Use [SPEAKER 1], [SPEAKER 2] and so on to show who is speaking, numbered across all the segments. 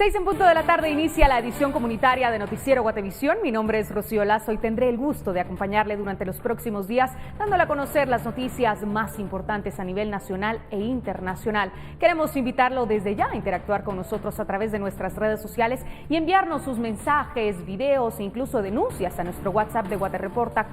[SPEAKER 1] 6 en punto de la tarde inicia la edición comunitaria de Noticiero Guatevisión. Mi nombre es Rocío Lazo y tendré el gusto de acompañarle durante los próximos días, dándole a conocer las noticias más importantes a nivel nacional e internacional. Queremos invitarlo desde ya a interactuar con nosotros a través de nuestras redes sociales y enviarnos sus mensajes, videos e incluso denuncias a nuestro WhatsApp de Guatereporta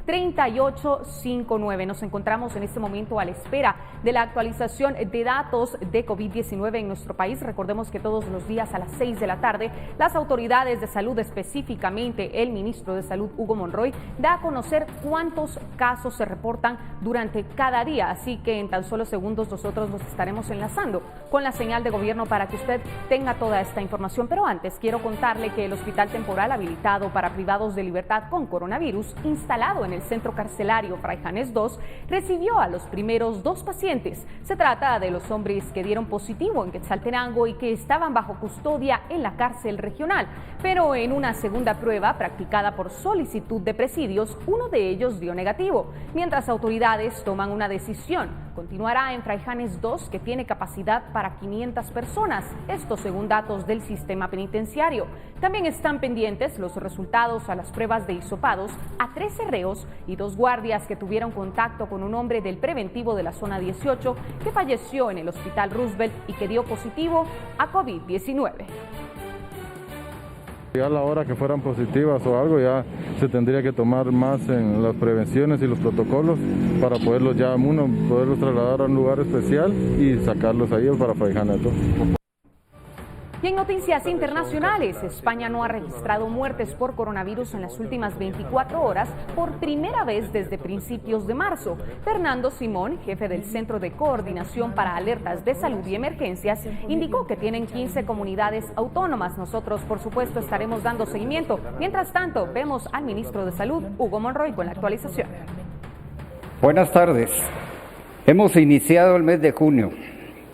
[SPEAKER 1] 4003-3859. Nos encontramos en este momento a la espera de la actualización de datos de COVID-19 en nuestro país. Recordemos que todos los días a las 6 de la tarde, las autoridades de salud, específicamente el ministro de Salud, Hugo Monroy, da a conocer cuántos casos se reportan durante cada día. Así que en tan solo segundos nosotros nos estaremos enlazando con la señal de gobierno para que usted tenga toda esta información. Pero antes quiero contarle que el hospital temporal habilitado para privados de libertad con coronavirus, instalado en el centro carcelario Fraijanes 2, recibió a los primeros 2 pacientes. Se trata de los hombres que dieron positivo en Quetzaltenango y que estaban bajo custodia en la cárcel regional, pero en una segunda prueba practicada por solicitud de presidios, uno de ellos dio negativo. Mientras autoridades toman una decisión, continuará en Fraijanes 2, que tiene capacidad para 500 personas, esto según datos del sistema penitenciario. También están pendientes los resultados a las pruebas de hisopados a 13 reos y 2 guardias que tuvieron contacto con un hombre del preventivo de la zona 18 que falleció en el hospital Roosevelt y que dio positivo a COVID-19.
[SPEAKER 2] Ya a la hora que fueran positivas o algo, ya se tendría que tomar más en las prevenciones y los protocolos para poderlos trasladar a un lugar especial y sacarlos ahí para Fraijanes 2.
[SPEAKER 1] Y en noticias internacionales, España no ha registrado muertes por coronavirus en las últimas 24 horas por primera vez desde principios de marzo. Fernando Simón, jefe del Centro de Coordinación para Alertas de Salud y Emergencias, indicó que tienen 15 comunidades autónomas. Nosotros, por supuesto, estaremos dando seguimiento. Mientras tanto, vemos al ministro de Salud, Hugo Monroy, con la actualización.
[SPEAKER 3] Buenas tardes. Hemos iniciado el mes de junio.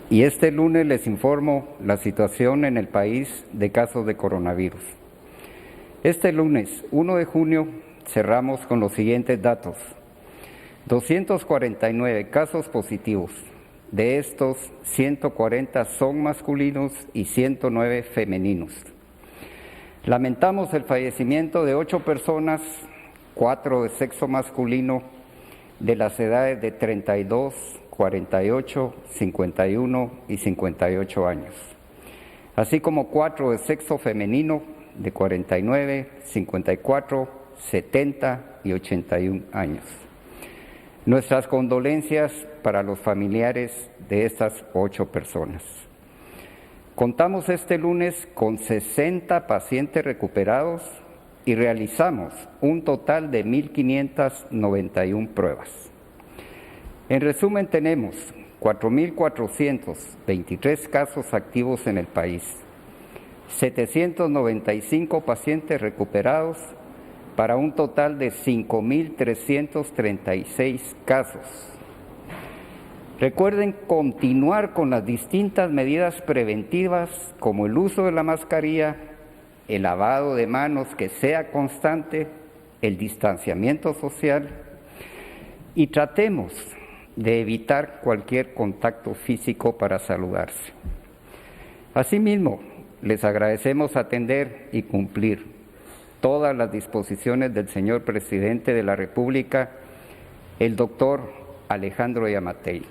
[SPEAKER 3] Y este lunes les informo la situación en el país de casos de coronavirus. Este lunes, 1 de junio, cerramos con los siguientes datos. 249 casos positivos. De estos, 140 son masculinos y 109 femeninos. Lamentamos el fallecimiento de 8 personas, 4 de sexo masculino, de las edades de 32, 48, 51 y 58 años, así como 4 de sexo femenino de 49, 54, 70 y 81 años. Nuestras condolencias para los familiares de estas 8 personas. Contamos este lunes con 60 pacientes recuperados y realizamos un total de 1.591 pruebas. En resumen, tenemos 4.423 casos activos en el país, 795 pacientes recuperados para un total de 5.336 casos. Recuerden continuar con las distintas medidas preventivas como el uso de la mascarilla, el lavado de manos que sea constante, el distanciamiento social y tratemos de evitar cualquier contacto físico para saludarse. Asimismo, les agradecemos atender y cumplir todas las disposiciones del señor presidente de la República, el doctor Alejandro Yamatei.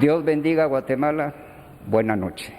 [SPEAKER 3] Dios bendiga a Guatemala. Buena noche.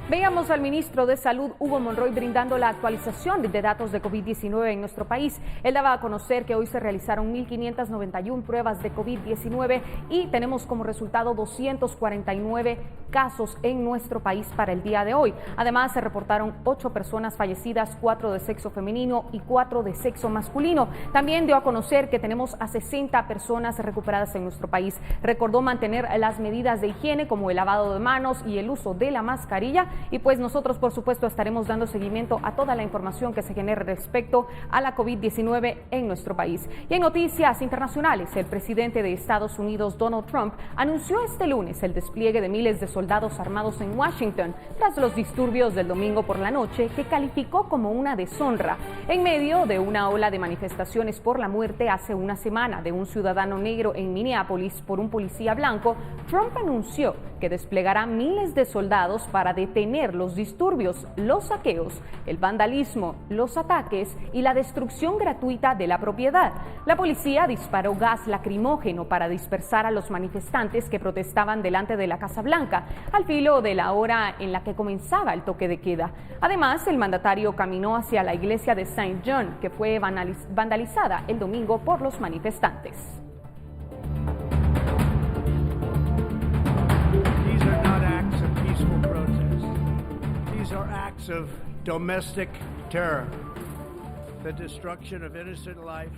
[SPEAKER 1] Veamos al ministro de Salud, Hugo Monroy, brindando la actualización de datos de COVID-19 en nuestro país. Él daba a conocer que hoy se realizaron 1.591 pruebas de COVID-19 y tenemos como resultado 249 casos en nuestro país para el día de hoy. Además, se reportaron 8 personas fallecidas, 4 de sexo femenino y 4 de sexo masculino. También dio a conocer que tenemos a 60 personas recuperadas en nuestro país. Recordó mantener las medidas de higiene como el lavado de manos y el uso de la mascarilla. Y pues nosotros, por supuesto, estaremos dando seguimiento a toda la información que se genere respecto a la COVID-19 en nuestro país. Y en noticias internacionales, el presidente de Estados Unidos, Donald Trump, anunció este lunes el despliegue de miles de soldados armados en Washington tras los disturbios del domingo por la noche, que calificó como una deshonra. En medio de una ola de manifestaciones por la muerte hace una semana de un ciudadano negro en Minneapolis por un policía blanco, Trump anunció que desplegará miles de soldados para detener los disturbios, los saqueos, el vandalismo, los ataques y la destrucción gratuita de la propiedad. La policía disparó gas lacrimógeno para dispersar a los manifestantes que protestaban delante de la Casa Blanca, al filo de la hora en la que comenzaba el toque de queda. Además, el mandatario caminó hacia la iglesia de St. John, que fue vandalizada el domingo por los manifestantes.
[SPEAKER 4] These are not acts of peaceful protest. These are acts of domestic terror. The destruction of innocent life.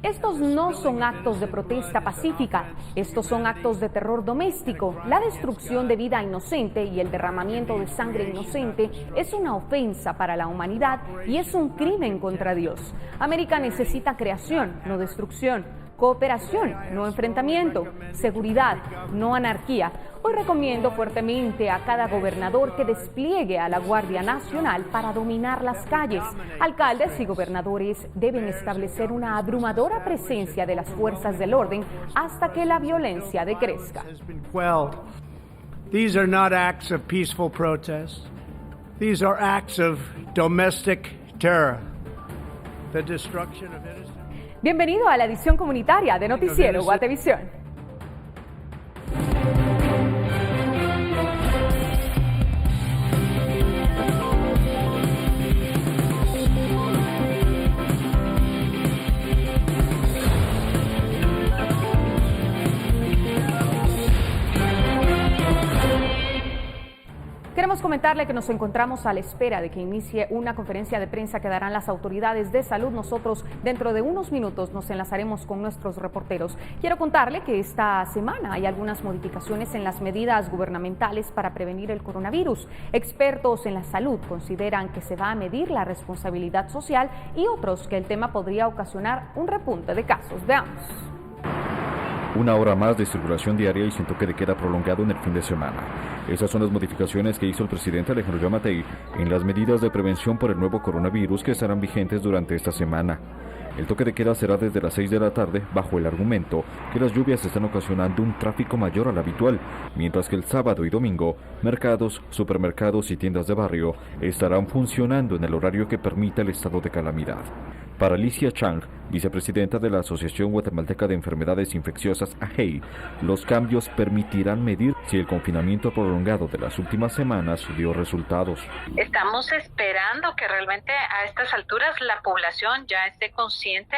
[SPEAKER 1] Estos no son actos de protesta pacífica, estos son actos de terror doméstico. La destrucción de vida inocente y el derramamiento de sangre inocente es una ofensa para la humanidad y es un crimen contra Dios. América necesita creación, no destrucción. Cooperación, no enfrentamiento. Seguridad, no anarquía. Hoy recomiendo fuertemente a cada gobernador que despliegue a la Guardia Nacional para dominar las calles. Alcaldes y gobernadores deben establecer una abrumadora presencia de las fuerzas del orden hasta que la violencia decrezca.
[SPEAKER 4] These are not acts of peaceful protest. These are acts of domestic terror. The destruction of innocent.
[SPEAKER 1] Bienvenido a la edición comunitaria de Noticiero Guatevisión. Queremos comentarle que nos encontramos a la espera de que inicie una conferencia de prensa que darán las autoridades de salud. Nosotros dentro de unos minutos nos enlazaremos con nuestros reporteros. Quiero contarle que esta semana hay algunas modificaciones en las medidas gubernamentales para prevenir el coronavirus. Expertos en la salud consideran que se va a medir la responsabilidad social y otros que el tema podría ocasionar un repunte de casos. Veamos.
[SPEAKER 5] Una hora más de circulación diaria y sin toque de queda prolongado en el fin de semana. Esas son las modificaciones que hizo el presidente Alejandro Yamatei en las medidas de prevención por el nuevo coronavirus que estarán vigentes durante esta semana. El toque de queda será desde las 6 de la tarde bajo el argumento que las lluvias están ocasionando un tráfico mayor al habitual, mientras que el sábado y domingo, mercados, supermercados y tiendas de barrio estarán funcionando en el horario que permita el estado de calamidad. Para Alicia Chang, vicepresidenta de la Asociación Guatemalteca de Enfermedades Infecciosas, AGEI, los cambios permitirán medir si el confinamiento prolongado de las últimas semanas dio resultados.
[SPEAKER 6] Estamos esperando que realmente a estas alturas la población ya esté consciente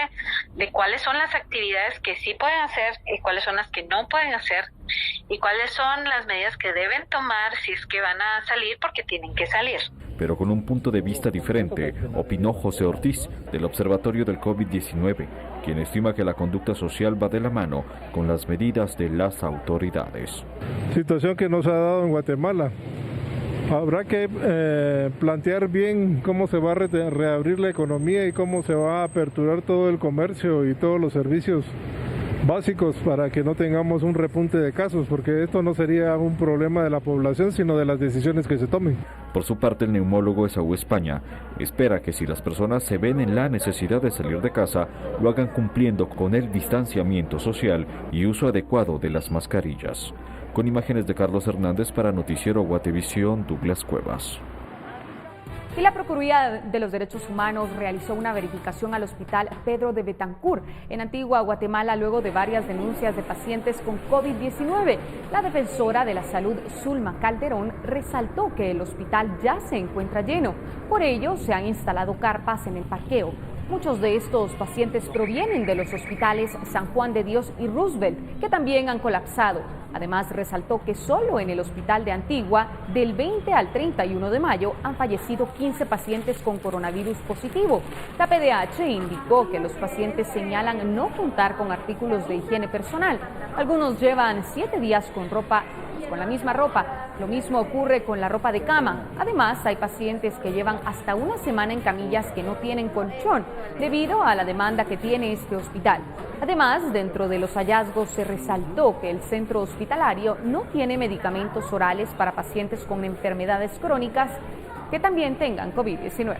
[SPEAKER 6] de cuáles son las actividades que sí pueden hacer y cuáles son las que no pueden hacer y cuáles son las medidas que deben tomar si es que van a salir porque tienen que salir.
[SPEAKER 5] Pero con un punto de vista diferente, opinó José Ortiz, del Observatorio del COVID-19, quien estima que la conducta social va de la mano con las medidas de las autoridades.
[SPEAKER 7] Situación que no se ha dado en Guatemala. Habrá que plantear bien cómo se va a reabrir la economía y cómo se va a aperturar todo el comercio y todos los servicios básicos para que no tengamos un repunte de casos, porque esto no sería un problema de la población, sino de las decisiones que se tomen.
[SPEAKER 5] Por su parte, el neumólogo Esaú España espera que si las personas se ven en la necesidad de salir de casa, lo hagan cumpliendo con el distanciamiento social y uso adecuado de las mascarillas. Con imágenes de Carlos Hernández para Noticiero Guatevisión, Douglas Cuevas.
[SPEAKER 1] Y la Procuraduría de los Derechos Humanos realizó una verificación al Hospital Pedro de Betancur en Antigua Guatemala luego de varias denuncias de pacientes con COVID-19. La defensora de la salud, Zulma Calderón, resaltó que el hospital ya se encuentra lleno. Por ello, se han instalado carpas en el parqueo. Muchos de estos pacientes provienen de los hospitales San Juan de Dios y Roosevelt, que también han colapsado. Además, resaltó que solo en el hospital de Antigua, del 20 al 31 de mayo, han fallecido 15 pacientes con coronavirus positivo. La PDH indicó que los pacientes señalan no contar con artículos de higiene personal. Algunos llevan 7 días con ropa con la misma ropa. Lo mismo ocurre con la ropa de cama. Además, hay pacientes que llevan hasta una semana en camillas que no tienen colchón debido a la demanda que tiene este hospital. Además, dentro de los hallazgos se resaltó que el centro hospitalario no tiene medicamentos orales para pacientes con enfermedades crónicas que también tengan COVID-19.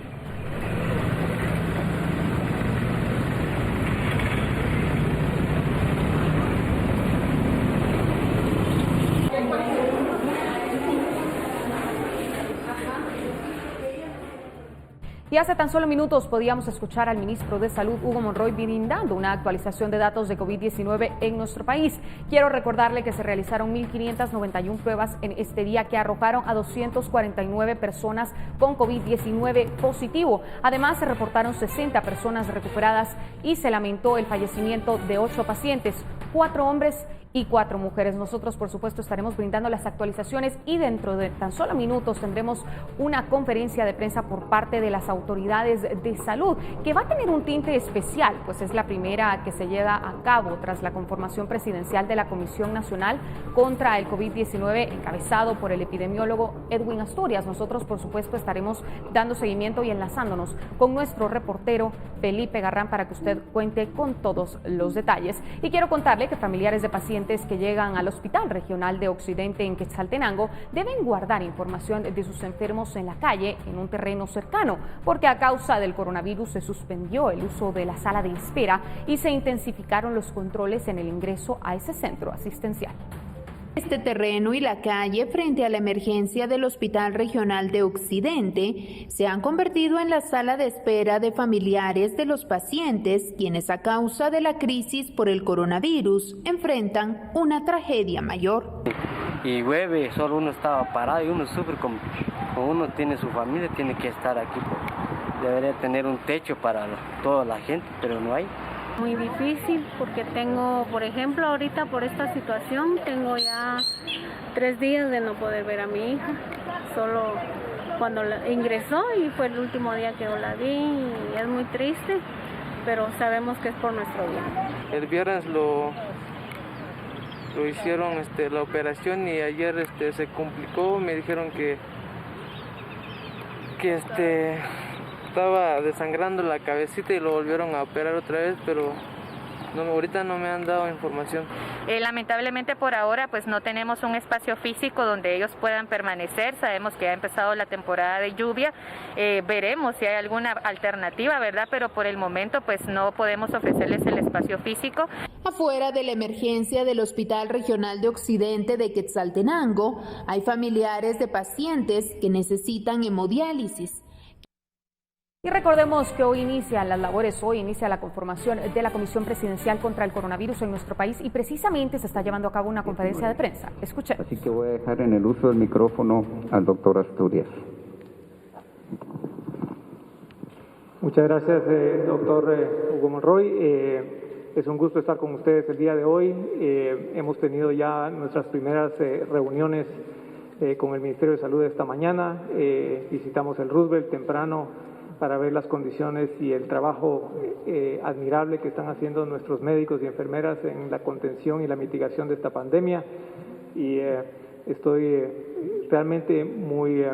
[SPEAKER 1] Y hace tan solo minutos podíamos escuchar al ministro de Salud, Hugo Monroy, brindando una actualización de datos de COVID-19 en nuestro país. Quiero recordarle que se realizaron 1.591 pruebas en este día que arrojaron a 249 personas con COVID-19 positivo. Además, se reportaron 60 personas recuperadas y se lamentó el fallecimiento de 8 pacientes, 4 hombres y 4 mujeres. Nosotros, por supuesto, estaremos brindando las actualizaciones y dentro de tan solo minutos tendremos una conferencia de prensa por parte de las autoridades de salud que va a tener un tinte especial, pues es la primera que se lleva a cabo tras la conformación presidencial de la Comisión Nacional contra el COVID-19 encabezado por el epidemiólogo Edwin Asturias. Nosotros, por supuesto, estaremos dando seguimiento y enlazándonos con nuestro reportero Felipe Garrán para que usted cuente con todos los detalles. Y quiero contarle que familiares de pacientes que llegan al Hospital Regional de Occidente en Quetzaltenango deben guardar información de sus enfermos en la calle, en un terreno cercano, porque a causa del coronavirus se suspendió el uso de la sala de espera y se intensificaron los controles en el ingreso a ese centro asistencial.
[SPEAKER 8] Este terreno y la calle frente a la emergencia del Hospital Regional de Occidente se han convertido en la sala de espera de familiares de los pacientes, quienes a causa de la crisis por el coronavirus enfrentan una tragedia mayor.
[SPEAKER 9] Y llueve, solo uno estaba parado y uno sufre como uno tiene su familia, tiene que estar aquí. Debería tener un techo para toda la gente, pero no hay.
[SPEAKER 10] Muy difícil porque tengo, por ejemplo, ahorita por esta situación, tengo ya 3 días de no poder ver a mi hija. Solo cuando ingresó y fue el último día que yo la vi y es muy triste, pero sabemos que es por nuestro bien.
[SPEAKER 11] El viernes lo hicieron la operación y ayer se complicó, me dijeron que estaba desangrando la cabecita y lo volvieron a operar otra vez, pero ahorita no me han dado información.
[SPEAKER 12] Lamentablemente por ahora pues no tenemos un espacio físico donde ellos puedan permanecer. Sabemos que ha empezado la temporada de lluvia, veremos si hay alguna alternativa, ¿verdad? Pero por el momento pues no podemos ofrecerles el espacio físico.
[SPEAKER 8] Afuera de la emergencia del Hospital Regional de Occidente de Quetzaltenango hay familiares de pacientes que necesitan hemodiálisis.
[SPEAKER 1] Y recordemos que hoy inicia la conformación de la Comisión Presidencial contra el Coronavirus en nuestro país y precisamente se está llevando a cabo una conferencia de prensa. Escuchemos.
[SPEAKER 3] Así que voy a dejar en el uso del micrófono al doctor Asturias.
[SPEAKER 13] Muchas gracias, doctor Hugo Monroy. Es un gusto estar con ustedes el día de hoy. Hemos tenido ya nuestras primeras reuniones con el Ministerio de Salud esta mañana. Visitamos el Roosevelt temprano para ver las condiciones y el trabajo admirable que están haciendo nuestros médicos y enfermeras en la contención y la mitigación de esta pandemia. Y estoy realmente muy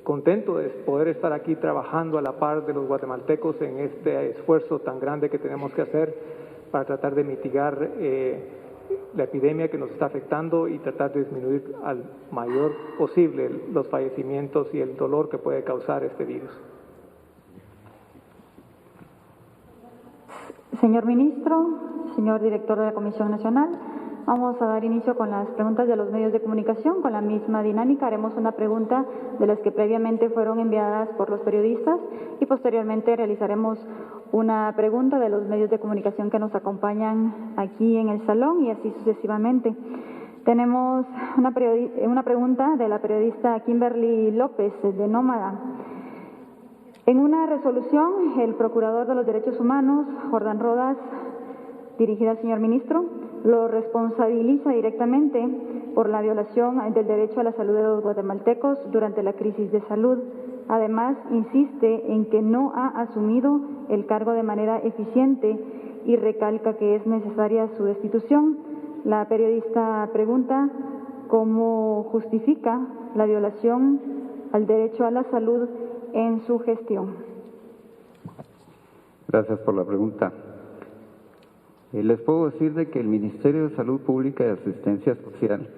[SPEAKER 13] contento de poder estar aquí trabajando a la par de los guatemaltecos en este esfuerzo tan grande que tenemos que hacer para tratar de mitigar la epidemia que nos está afectando y tratar de disminuir al mayor posible los fallecimientos y el dolor que puede causar este virus.
[SPEAKER 14] Señor Ministro, señor Director de la Comisión Nacional, vamos a dar inicio con las preguntas de los medios de comunicación. Con la misma dinámica haremos una pregunta de las que previamente fueron enviadas por los periodistas y posteriormente realizaremos una pregunta de los medios de comunicación que nos acompañan aquí en el salón y así sucesivamente. Tenemos una pregunta de la periodista Kimberly López de Nómada. En una resolución, el Procurador de los Derechos Humanos, Jordán Rodas, dirigida al señor Ministro, lo responsabiliza directamente por la violación del derecho a la salud de los guatemaltecos durante la crisis de salud. Además, insiste en que no ha asumido el cargo de manera eficiente y recalca que es necesaria su destitución. La periodista pregunta cómo justifica la violación al derecho a la salud en su gestión.
[SPEAKER 3] Gracias por la pregunta. Les puedo decir de que el Ministerio de Salud Pública y Asistencia Social,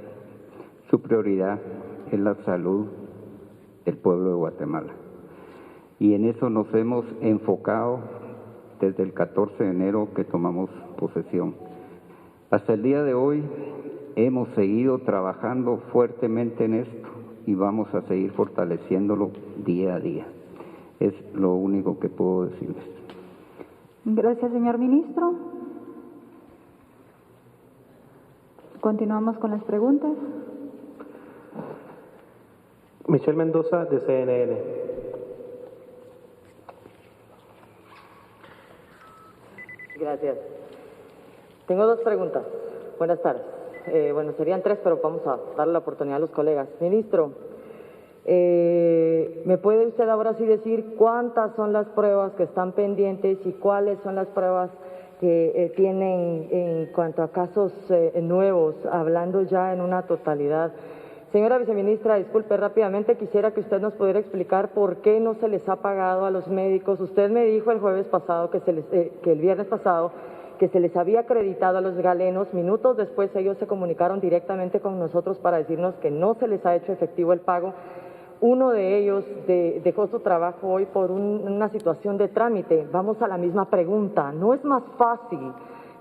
[SPEAKER 3] su prioridad es la salud del pueblo de Guatemala. Y en eso nos hemos enfocado desde el 14 de enero que tomamos posesión. Hasta el día de hoy hemos seguido trabajando fuertemente en esto y vamos a seguir fortaleciéndolo día a día. Es lo único que puedo decirles.
[SPEAKER 14] Gracias, señor ministro. Continuamos con las preguntas.
[SPEAKER 15] Michelle Mendoza, de CNN.
[SPEAKER 16] Gracias. Tengo dos preguntas. Buenas tardes. Bueno, serían tres, pero vamos a darle la oportunidad a los colegas. Ministro, ¿me puede usted ahora sí decir cuántas son las pruebas que están pendientes y cuáles son las pruebas que tienen en cuanto a casos nuevos, hablando ya en una totalidad? Señora viceministra, disculpe rápidamente, quisiera que usted nos pudiera explicar por qué no se les ha pagado a los médicos. Usted me dijo el jueves pasado, que el viernes pasado, que se les había acreditado a los galenos. Minutos después ellos se comunicaron directamente con nosotros para decirnos que no se les ha hecho efectivo el pago. Uno de ellos dejó su trabajo hoy por una situación de trámite. Vamos a la misma pregunta. ¿No es más fácil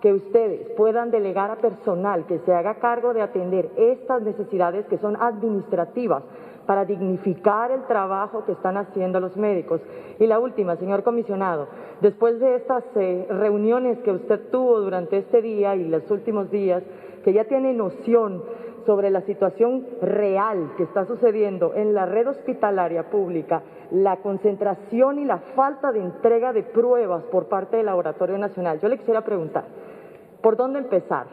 [SPEAKER 16] que ustedes puedan delegar a personal que se haga cargo de atender estas necesidades que son administrativas para dignificar el trabajo que están haciendo los médicos? Y la última, señor comisionado, después de estas reuniones que usted tuvo durante este día y los últimos días, que ya tiene noción sobre la situación real que está sucediendo en la red hospitalaria pública, la concentración y la falta de entrega de pruebas por parte del Laboratorio Nacional, yo le quisiera preguntar, ¿por dónde empezar?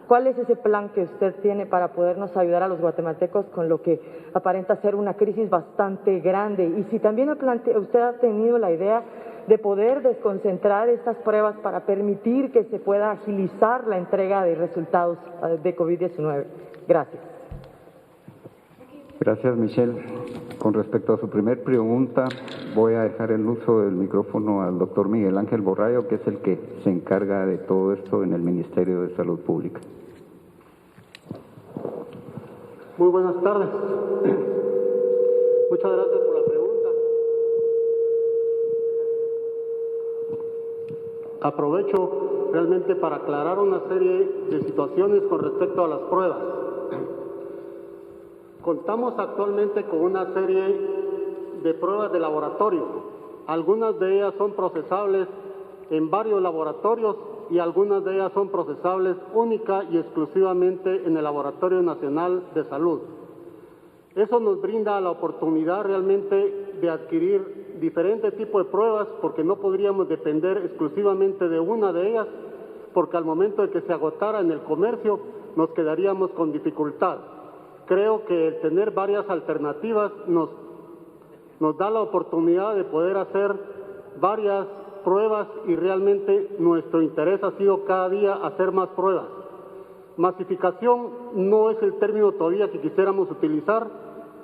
[SPEAKER 16] ¿Cuál es ese plan que usted tiene para podernos ayudar a los guatemaltecos con lo que aparenta ser una crisis bastante grande? Y si también usted ha tenido la idea de poder desconcentrar estas pruebas para permitir que se pueda agilizar la entrega de resultados de COVID-19. Gracias.
[SPEAKER 3] Gracias, Michelle. Con respecto a su primer pregunta, voy a dejar el uso del micrófono al doctor Miguel Ángel Borrayo, que es el que se encarga de todo esto en el Ministerio de Salud Pública.
[SPEAKER 17] Muy buenas tardes. Muchas gracias por la pregunta. Aprovecho realmente para aclarar una serie de situaciones con respecto a las pruebas. Contamos actualmente con una serie de pruebas de laboratorio. Algunas de ellas son procesables en varios laboratorios y algunas de ellas son procesables única y exclusivamente en el Laboratorio Nacional de Salud. Eso nos brinda la oportunidad realmente de adquirir diferentes tipos de pruebas, porque no podríamos depender exclusivamente de una de ellas, porque al momento de que se agotara en el comercio nos quedaríamos con dificultad. Creo que el tener varias alternativas nos da la oportunidad de poder hacer varias pruebas y realmente nuestro interés ha sido cada día hacer más pruebas. Masificación no es el término todavía que quisiéramos utilizar.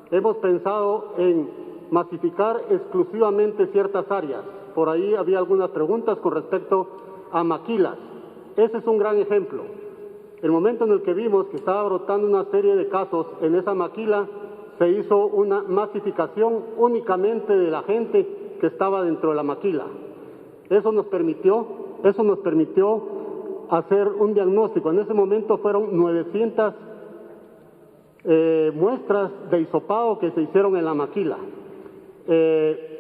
[SPEAKER 17] Hemos pensado en masificar exclusivamente ciertas áreas. Por ahí había algunas preguntas con respecto a maquilas. Ese es un gran ejemplo. El momento en el que vimos que estaba brotando una serie de casos en esa maquila, se hizo una masificación únicamente de la gente que estaba dentro de la maquila. Eso nos permitió hacer un diagnóstico. En ese momento fueron 900 muestras de hisopado que se hicieron en la maquila.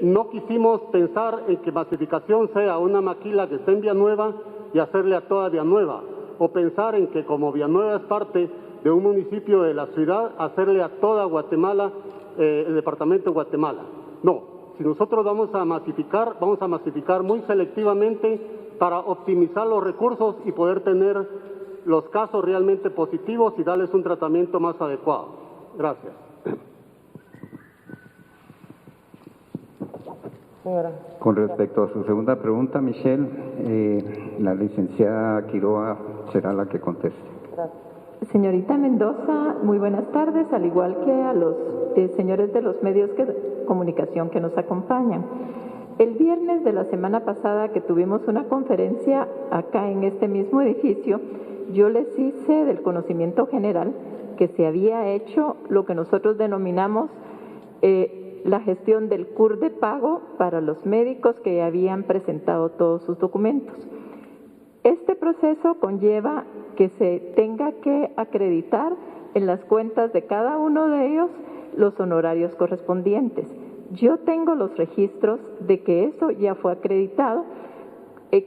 [SPEAKER 17] No quisimos pensar en que masificación sea una maquila que esté en Villanueva y hacerle a toda Villanueva, o pensar en que como Villanueva es parte de un municipio de la ciudad, hacerle a toda Guatemala, el departamento de Guatemala. No, si nosotros vamos a masificar muy selectivamente para optimizar los recursos y poder tener los casos realmente positivos y darles un tratamiento más adecuado. Gracias.
[SPEAKER 3] Con respecto a su segunda pregunta, Michelle, la licenciada Quiroga será la que conteste.
[SPEAKER 16] Gracias.
[SPEAKER 18] Señorita Mendoza, muy buenas tardes, al igual que a los señores de los medios de comunicación que nos acompañan. El viernes de la semana pasada que tuvimos una conferencia acá en este mismo edificio, yo les hice del conocimiento general que se había hecho lo que nosotros denominamos la gestión del CUR de pago para los médicos que habían presentado todos sus documentos. Este proceso conlleva que se tenga que acreditar en las cuentas de cada uno de ellos los honorarios correspondientes. Yo tengo los registros de que eso ya fue acreditado.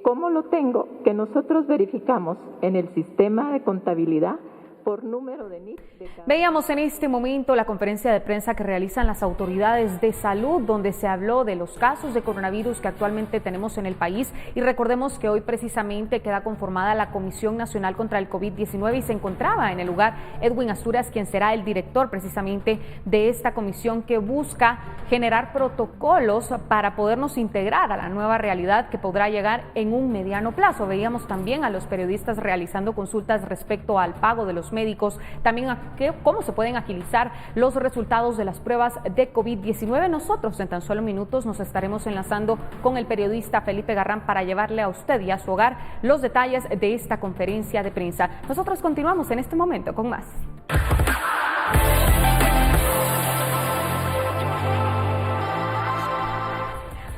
[SPEAKER 18] ¿Cómo lo tengo? Que nosotros verificamos en el sistema de contabilidad por número de NIC.
[SPEAKER 1] Veíamos en este momento la conferencia de prensa que realizan las autoridades de salud, donde se habló de los casos de coronavirus que actualmente tenemos en el país, y recordemos que hoy precisamente queda conformada la Comisión Nacional contra el COVID-19 y se encontraba en el lugar Edwin Asturias, quien será el director precisamente de esta comisión que busca generar protocolos para podernos integrar a la nueva realidad que podrá llegar en un mediano plazo. Veíamos también a los periodistas realizando consultas respecto al pago de los médicos, también a cómo se pueden agilizar los resultados de las pruebas de COVID-19. Nosotros en tan solo minutos nos estaremos enlazando con el periodista Felipe Garrán para llevarle a usted y a su hogar los detalles de esta conferencia de prensa. Nosotros continuamos en este momento con más.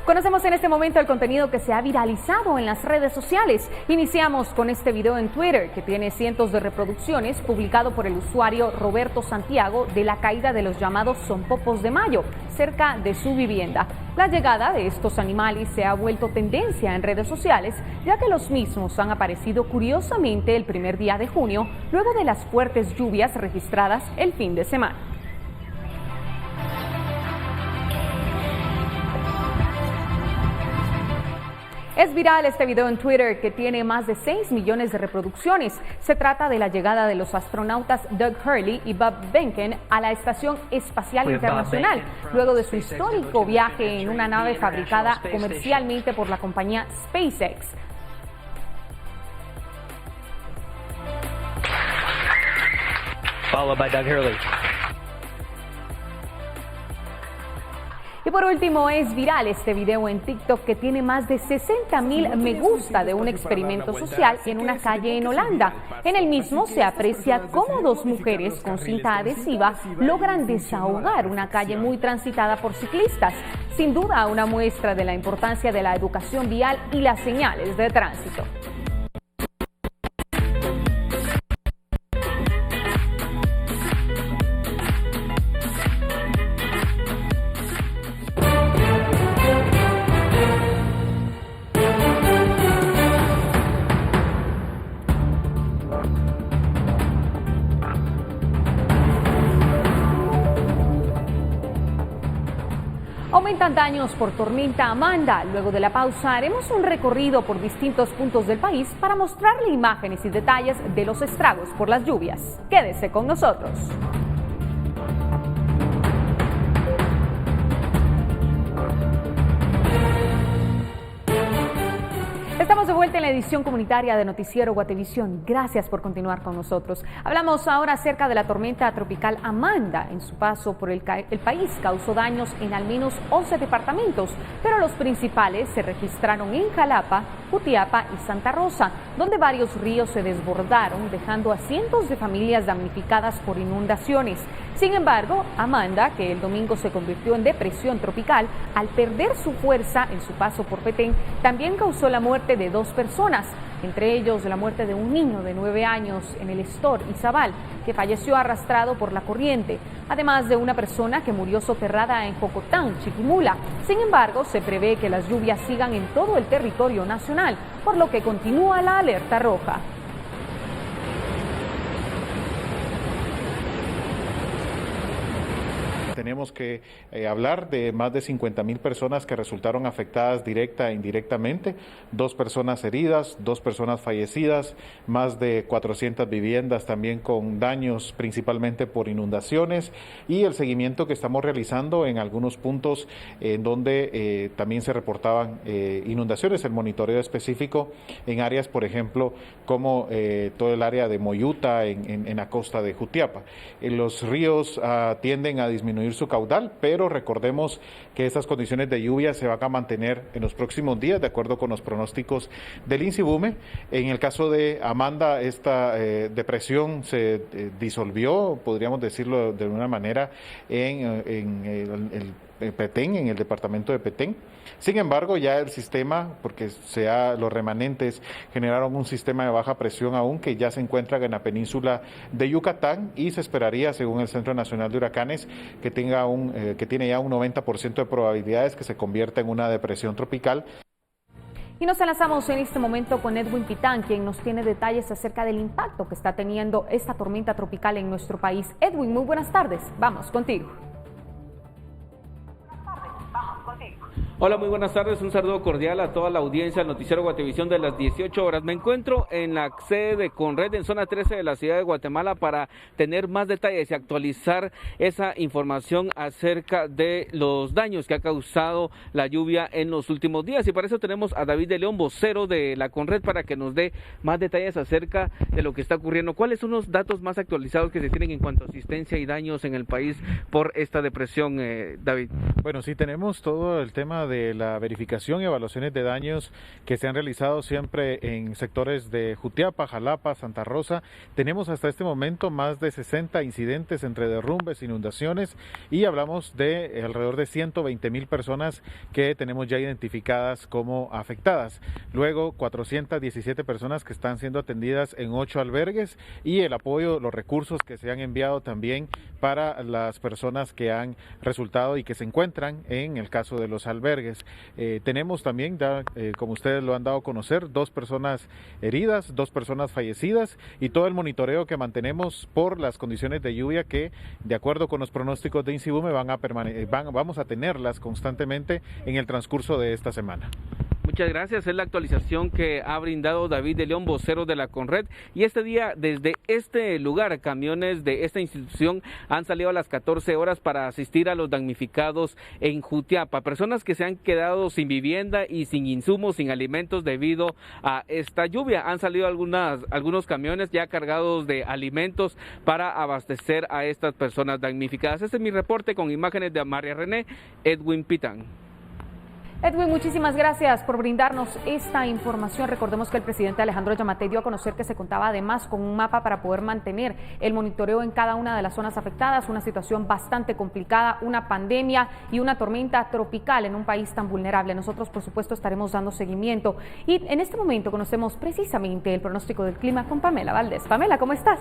[SPEAKER 1] Conocemos en este momento el contenido que se ha viralizado en las redes sociales. Iniciamos con este video en Twitter que tiene cientos de reproducciones, publicado por el usuario Roberto Santiago, de la caída de los llamados zompopos de mayo cerca de su vivienda. La llegada de estos animales se ha vuelto tendencia en redes sociales, ya que los mismos han aparecido curiosamente el primer día de junio, luego de las fuertes lluvias registradas el fin de semana. Es viral este video en Twitter que tiene más de 6 millones de reproducciones. Se trata de la llegada de los astronautas Doug Hurley y Bob Behnken a la Estación Espacial Internacional, luego de su histórico viaje en una nave fabricada comercialmente por la compañía SpaceX.
[SPEAKER 19] Followed by Doug Hurley.
[SPEAKER 1] Y por último, es viral este video en TikTok que tiene más de 60,000 me gusta de un experimento social en una calle en Holanda. En el mismo se aprecia cómo dos mujeres con cinta adhesiva logran desahogar una calle muy transitada por ciclistas. Sin duda, una muestra de la importancia de la educación vial y las señales de tránsito. Aumentan daños por tormenta Amanda. Luego de la pausa haremos un recorrido por distintos puntos del país para mostrarle imágenes y detalles de los estragos por las lluvias. Quédese con nosotros. Estamos de vuelta en la edición comunitaria de Noticiero Guatevisión. Gracias por continuar con nosotros. Hablamos ahora acerca de la tormenta tropical Amanda. En su paso por el país causó daños en al menos 11 departamentos, pero los principales se registraron en Jalapa, Jutiapa y Santa Rosa, donde varios ríos se desbordaron, dejando a cientos de familias damnificadas por inundaciones. Sin embargo, Amanda, que el domingo se convirtió en depresión tropical, al perder su fuerza en su paso por Petén, también causó la muerte de 2 personas, entre ellos la muerte de un niño de 9 años en el Estor, Izabal, que falleció arrastrado por la corriente, además de una persona que murió soterrada en Jocotán, Chiquimula. Sin embargo, se prevé que las lluvias sigan en todo el territorio nacional, por lo que continúa la alerta roja.
[SPEAKER 19] tenemos que hablar de más de 50,000 personas que resultaron afectadas directa e indirectamente, 2 personas heridas, 2 personas fallecidas, más de 400 viviendas también con daños principalmente por inundaciones, y el seguimiento que estamos realizando en algunos puntos en donde también se reportaban inundaciones, el monitoreo específico en áreas, por ejemplo, como todo el área de Moyuta en la costa de Jutiapa. Los ríos tienden a disminuir su caudal, pero recordemos que estas condiciones de lluvia se van a mantener en los próximos días, de acuerdo con los pronósticos del INSIBUME. En el caso de Amanda, esta depresión se disolvió, podríamos decirlo de una manera, en el Petén, en el departamento de Petén. Sin embargo, ya el sistema, porque los remanentes generaron un sistema de baja presión aún que ya se encuentra en la península de Yucatán, y se esperaría, según el Centro Nacional de Huracanes, que tiene ya un 90% de probabilidades que se convierta en una depresión tropical.
[SPEAKER 1] Y nos enlazamos en este momento con Edwin Pitán, quien nos tiene detalles acerca del impacto que está teniendo esta tormenta tropical en nuestro país. Edwin, muy buenas tardes. Vamos contigo.
[SPEAKER 20] Hola, muy buenas tardes, un saludo cordial a toda la audiencia del noticiero Guatevisión de las 18 horas. Me encuentro en la sede de Conred, en zona 13 de la ciudad de Guatemala, para tener más detalles y actualizar esa información acerca de los daños que ha causado la lluvia en los últimos días. Y para eso tenemos a David de León, vocero de la Conred, para que nos dé más detalles acerca de lo que está ocurriendo. ¿Cuáles son los datos más actualizados que se tienen en cuanto a asistencia y daños en el país por esta depresión, David?
[SPEAKER 19] Bueno, sí, tenemos todo el tema de la verificación y evaluaciones de daños que se han realizado siempre en sectores de Jutiapa, Jalapa, Santa Rosa. Tenemos hasta este momento más de 60 incidentes entre derrumbes, inundaciones, y hablamos de alrededor de 120,000 personas que tenemos ya identificadas como afectadas. Luego, 417 personas que están siendo atendidas en 8 albergues, y el apoyo, los recursos que se han enviado también para las personas que han resultado y que se encuentran en el caso de los albergues. Tenemos también, como ustedes lo han dado a conocer, 2 personas heridas, 2 personas fallecidas, y todo el monitoreo que mantenemos por las condiciones de lluvia que, de acuerdo con los pronósticos de INSIBUME, vamos a tenerlas constantemente en el transcurso de esta semana.
[SPEAKER 20] Muchas gracias, es la actualización que ha brindado David de León, vocero de la Conred. Y este día, desde este lugar, camiones de esta institución han salido a las 14 horas para asistir a los damnificados en Jutiapa. Personas que se han quedado sin vivienda y sin insumos, sin alimentos debido a esta lluvia. Han salido algunos camiones ya cargados de alimentos para abastecer a estas personas damnificadas. Este es mi reporte con imágenes de María René, Edwin Pitán.
[SPEAKER 1] Edwin, muchísimas gracias por brindarnos esta información. Recordemos que el presidente Alejandro Yamatei dio a conocer que se contaba además con un mapa para poder mantener el monitoreo en cada una de las zonas afectadas, una situación bastante complicada, una pandemia y una tormenta tropical en un país tan vulnerable. Nosotros, por supuesto, estaremos dando seguimiento, y en este momento conocemos precisamente el pronóstico del clima con Pamela Valdés. Pamela, ¿cómo estás?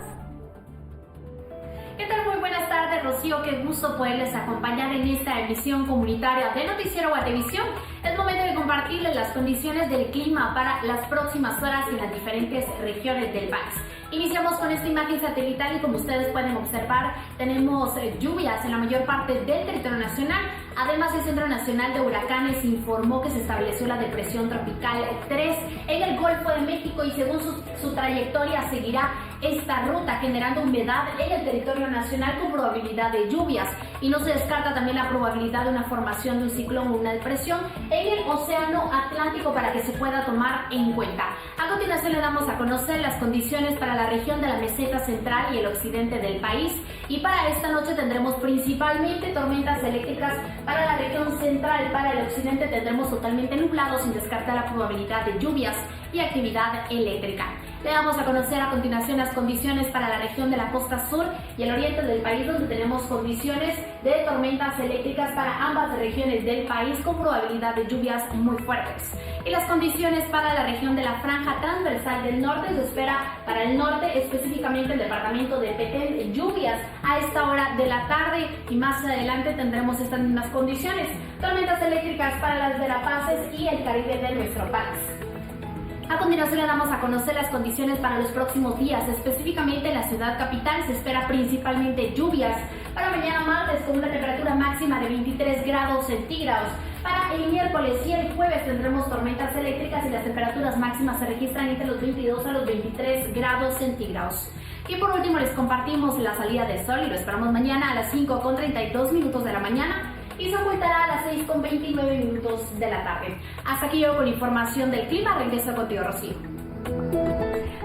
[SPEAKER 21] ¿Qué tal? Muy buenas tardes, Rocío. Qué gusto poderles acompañar en esta emisión comunitaria de Noticiero Guatevisión. Es momento de compartirles las condiciones del clima para las próximas horas en las diferentes regiones del país. Iniciamos con esta imagen satelital y, como ustedes pueden observar, tenemos lluvias en la mayor parte del territorio nacional. Además, el Centro Nacional de Huracanes informó que se estableció la depresión tropical 3 en el Golfo de México, y según su trayectoria seguirá esta ruta generando humedad en el territorio nacional con probabilidad de lluvias, y no se descarta también la probabilidad de una formación de un ciclón o una depresión en el Océano Atlántico para que se pueda tomar en cuenta. A continuación le damos a conocer las condiciones para la región de la meseta central y el occidente del país, y para esta noche tendremos principalmente tormentas eléctricas para la región central. Para el occidente tendremos totalmente nublado sin descartar la probabilidad de lluvias y actividad eléctrica. Le damos a conocer a continuación las condiciones para la región de la costa sur y el oriente del país, donde tenemos condiciones de tormentas eléctricas para ambas regiones del país con probabilidad de lluvias muy fuertes. Y las condiciones para la región de la franja transversal del norte: se espera para el norte, específicamente el departamento de Petén, lluvias a esta hora de la tarde, y más adelante tendremos estas mismas condiciones, tormentas eléctricas para las Verapaces y el Caribe de nuestro país. A continuación le damos a conocer las condiciones para los próximos días. Específicamente en la ciudad capital se espera principalmente lluvias. Para mañana martes con una temperatura máxima de 23 grados centígrados. Para el miércoles y el jueves tendremos tormentas eléctricas y las temperaturas máximas se registran entre los 22 a los 23 grados centígrados. Y por último les compartimos la salida del sol y lo esperamos mañana a las 5:32 de la mañana. Y se ocultará a las 6:29 de la tarde. Hasta aquí yo con información del clima. Regreso contigo, Rocío.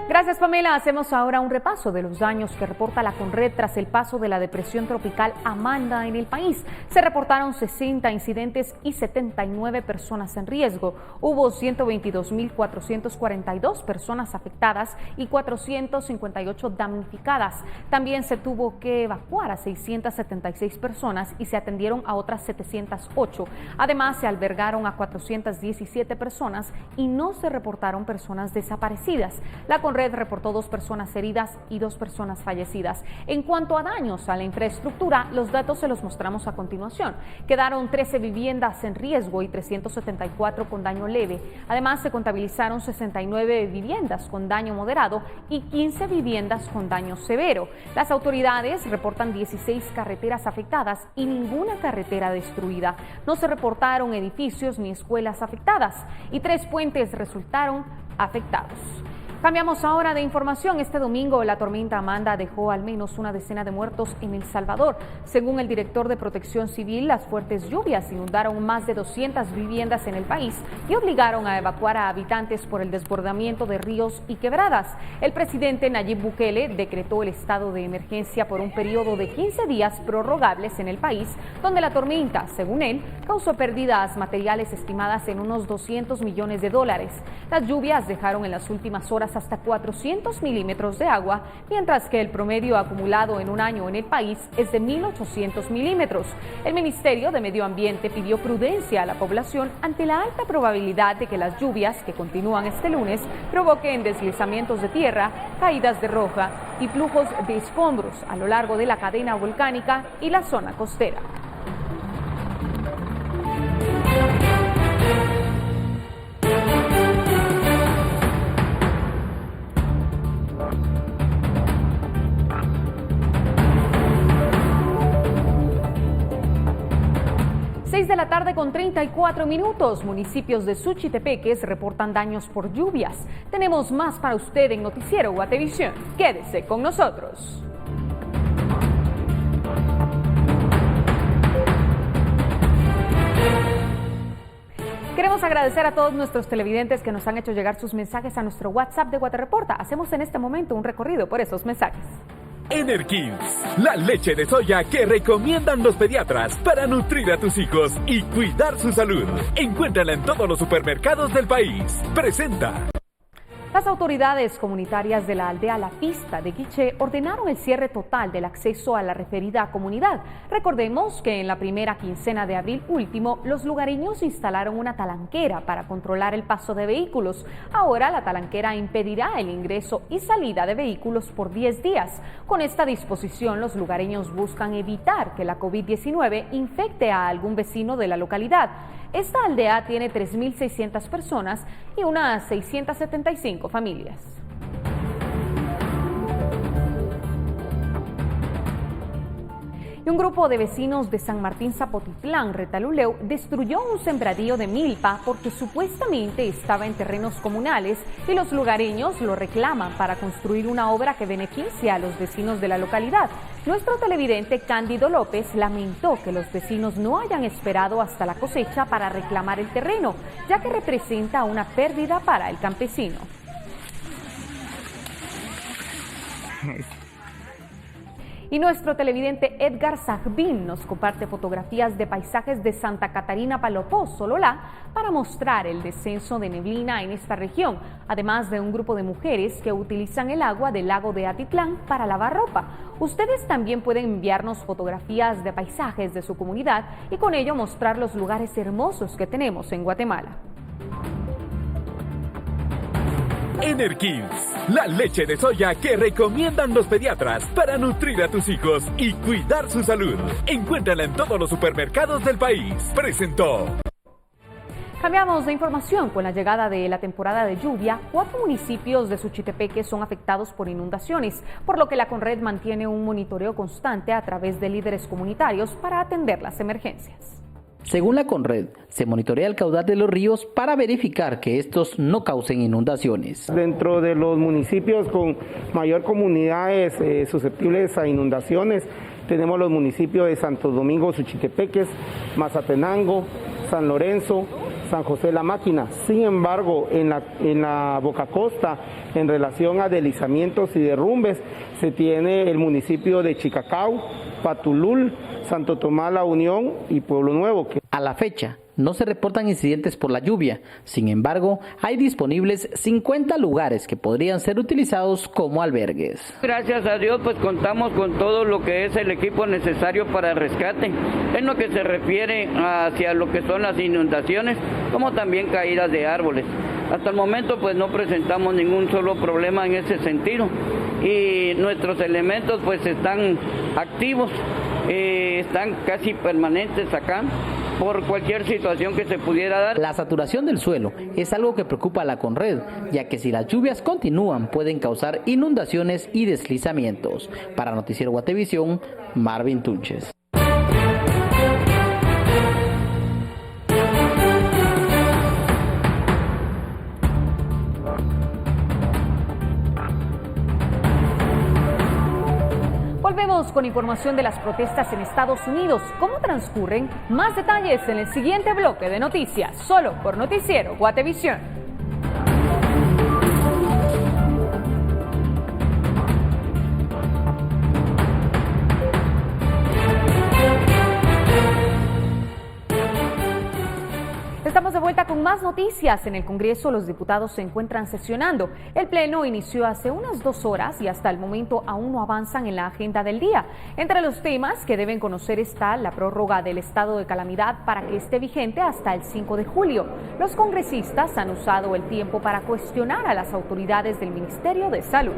[SPEAKER 1] Gracias, Pamela. Hacemos ahora un repaso de los daños que reporta la CONRED tras el paso de la depresión tropical Amanda en el país. Se reportaron 60 incidentes y 79 personas en riesgo. Hubo 122.442 personas afectadas y 458 damnificadas. También se tuvo que evacuar a 676 personas y se atendieron a otras 708. Además, se albergaron a 417 personas y no se reportaron personas desaparecidas. La CONRED reportó 2 personas heridas y 2 personas fallecidas. En cuanto a daños a la infraestructura, los datos se los mostramos a continuación. Quedaron 13 viviendas en riesgo y 374 con daño leve. Además, se contabilizaron 69 viviendas con daño moderado y 15 viviendas con daño severo. Las autoridades reportan 16 carreteras afectadas y ninguna carretera destruida. No se reportaron edificios ni escuelas afectadas y 3 puentes resultaron afectados. Cambiamos ahora de información. Este domingo la tormenta Amanda dejó al menos una decena de muertos en El Salvador. Según el director de Protección Civil, las fuertes lluvias inundaron más de 200 viviendas en el país y obligaron a evacuar a habitantes por el desbordamiento de ríos y quebradas. El presidente Nayib Bukele decretó el estado de emergencia por un periodo de 15 días prorrogables en el país, donde la tormenta, según él, causó pérdidas materiales estimadas en unos $200 millones. Las lluvias dejaron en las últimas horas hasta 400 milímetros de agua, mientras que el promedio acumulado en un año en el país es de 1.800 milímetros. El Ministerio de Medio Ambiente pidió prudencia a la población ante la alta probabilidad de que las lluvias, que continúan este lunes, provoquen deslizamientos de tierra, caídas de roca y flujos de escombros a lo largo de la cadena volcánica y la zona costera. De la tarde con 34 minutos. Municipios de Suchitepeques reportan daños por lluvias. Tenemos más para usted en Noticiero Guatevisión. Quédese con nosotros. Queremos agradecer a todos nuestros televidentes que nos han hecho llegar sus mensajes a nuestro WhatsApp de Guatereporta. Hacemos en este momento un recorrido por esos mensajes.
[SPEAKER 2] Enerkins, la leche de soya que recomiendan los pediatras para nutrir a tus hijos y cuidar su salud. Encuéntrala en todos los supermercados del país. Presenta.
[SPEAKER 1] Las autoridades comunitarias de la aldea La Pista de Quiché ordenaron el cierre total del acceso a la referida comunidad. Recordemos que en la primera quincena de abril último, los lugareños instalaron una talanquera para controlar el paso de vehículos. Ahora la talanquera impedirá el ingreso y salida de vehículos por 10 días. Con esta disposición, los lugareños buscan evitar que la COVID-19 infecte a algún vecino de la localidad. Esta aldea tiene 3.600 personas y unas 675 familias. Y un grupo de vecinos de San Martín Zapotitlán, Retaluleu, destruyó un sembradío de milpa porque supuestamente estaba en terrenos comunales y los lugareños lo reclaman para construir una obra que beneficie a los vecinos de la localidad. Nuestro televidente Cándido López lamentó que los vecinos no hayan esperado hasta la cosecha para reclamar el terreno, ya que representa una pérdida para el campesino. Y nuestro televidente Edgar Sajbin nos comparte fotografías de paisajes de Santa Catarina Palopó, Sololá, para mostrar el descenso de neblina en esta región, además de un grupo de mujeres que utilizan el agua del lago de Atitlán para lavar ropa. Ustedes también pueden enviarnos fotografías de paisajes de su comunidad y con ello mostrar los lugares hermosos que tenemos en Guatemala.
[SPEAKER 2] Enerkins, la leche de soya que recomiendan los pediatras para nutrir a tus hijos y cuidar su salud. Encuéntrala en todos los supermercados del país. Presentó.
[SPEAKER 1] Cambiamos de información. Con la llegada de la temporada de lluvia, 4 municipios de Suchitepeque son afectados por inundaciones, por lo que la CONRED mantiene un monitoreo constante a través de líderes comunitarios para atender las emergencias.
[SPEAKER 4] Según la CONRED, se monitorea el caudal de los ríos para verificar que estos no causen inundaciones.
[SPEAKER 22] Dentro de los municipios con mayor comunidades susceptibles a inundaciones, tenemos los municipios de Santo Domingo, Suchitepeques, Mazatenango, San Lorenzo, San José la Máquina. Sin embargo, en la Boca Costa, en relación a deslizamientos y derrumbes, se tiene el municipio de Chicacao, Patulul, Santo Tomás la Unión y Pueblo Nuevo.
[SPEAKER 4] A la fecha, no se reportan incidentes por la lluvia. Sin embargo, hay disponibles 50 lugares que podrían ser utilizados como albergues.
[SPEAKER 23] Gracias a Dios, pues contamos con todo lo que es el equipo necesario para el rescate, en lo que se refiere hacia lo que son las inundaciones, como también caídas de árboles. Hasta el momento, pues no presentamos ningún solo problema en ese sentido y nuestros elementos pues están activos, están casi permanentes acá por cualquier situación que se pudiera dar.
[SPEAKER 4] La saturación del suelo es algo que preocupa a la CONRED, ya que si las lluvias continúan pueden causar inundaciones y deslizamientos. Para Noticiero Guatevisión, Marvin Tunches.
[SPEAKER 1] Volvemos con información de las protestas en Estados Unidos. ¿Cómo transcurren? Más detalles en el siguiente bloque de noticias, solo por Noticiero Guatevisión. Estamos de vuelta con más noticias. En el Congreso los diputados se encuentran sesionando. El pleno inició hace unas 2 horas y hasta el momento aún no avanzan en la agenda del día. Entre los temas que deben conocer está la prórroga del estado de calamidad para que esté vigente hasta el 5 de julio. Los congresistas han usado el tiempo para cuestionar a las autoridades del Ministerio de Salud.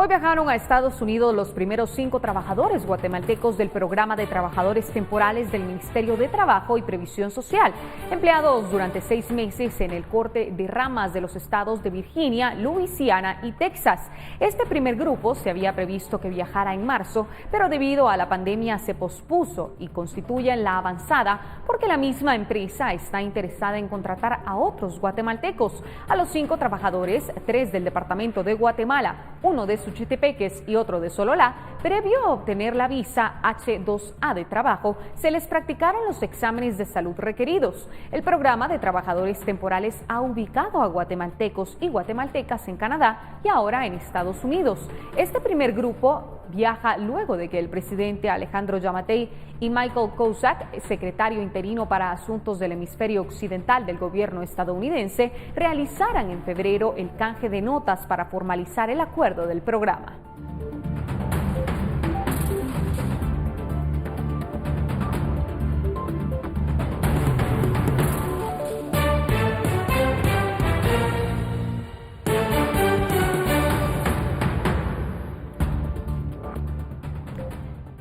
[SPEAKER 1] Hoy viajaron a Estados Unidos los primeros 5 trabajadores guatemaltecos del programa de trabajadores temporales del Ministerio de Trabajo y Previsión Social, empleados durante 6 meses en el corte de ramas de los estados de Virginia, Luisiana y Texas. Este primer grupo se había previsto que viajara en marzo, pero debido a la pandemia se pospuso y constituyen la avanzada porque la misma empresa está interesada en contratar a otros guatemaltecos. A los 5 trabajadores, 3 del departamento de Guatemala, 1 de Suchitepeques y otro de Sololá, previo a obtener la visa H2A de trabajo, se les practicaron los exámenes de salud requeridos. El programa de trabajadores temporales ha ubicado a guatemaltecos y guatemaltecas en Canadá y ahora en Estados Unidos. Este primer grupo viaja luego de que el presidente Alejandro Yamatei y Michael Kozak, secretario interino para asuntos del hemisferio occidental del gobierno estadounidense, realizaran en febrero el canje de notas para formalizar el acuerdo del programa.